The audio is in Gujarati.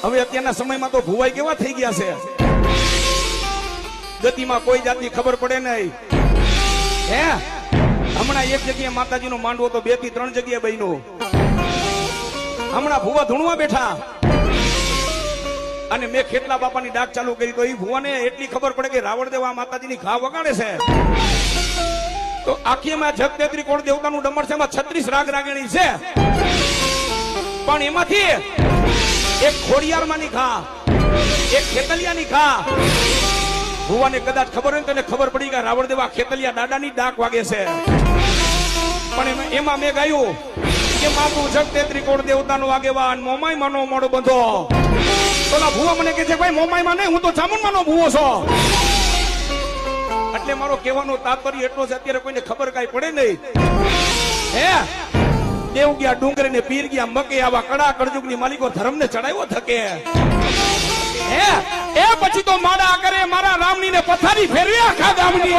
હવે અત્યારના સમયમાં તો ભુવાઈ કેવા થઈ ગયા છે, ગતિમાં કોઈ જાતની ખબર પડે નહીં. હે હમણાં એક જગ્યાએ માતાજીનો માંડવો તો 2 થી 3 જગ્યાએ બન્યો. હમણાં ભુવા ધૂણવા બેઠા અને મેં ખેતલા બાપાની ડાક ચાલુ કરી તો એ ભુવાને એટલી ખબર પડે કે રાવણદેવ આ માતાજીની ઘા વગાડે છે. તો આખીમાં જગતેત્રી કોણ દેવતાનું ડમર છે, એમાં 36 રાગ રાગણી છે, પણ એમાંથી એક ખોડિયારમાંની ઘા, એક ખેતલિયાની ઘા. ભુવાને કદાચ ખબર હોય ને તેને ખબર પડી કે રાવણદેવ આ ખેતલિયા દાદાની ડાક વાગે છે. પણ એમાં મેં ગાયું કે માતું જગતેત્રી કોણ દેવતાનો આગેવાન મોમાઈ માનો મોડો બંધો. તોલા ભુવા મને કહે છે ભાઈ મોમાઈ માં નહીં, હું તો ચામુંડમાનો ભુવો છું. એટલે મારો કહેવાનો તાત્પર્ય એટલો છે, અત્યારે કોઈને ખબર કાંઈ પડે નહીં. હે દેવ ગયા ડુંગર ને પીર ગયા મકે, આવા કડા કળજુગની માલિકો ધર્મને ચડાવ્યો થકે. હે એ પછી તો માડા કરે મારા રામની ને પથારી ફેરવી આખા ગામની.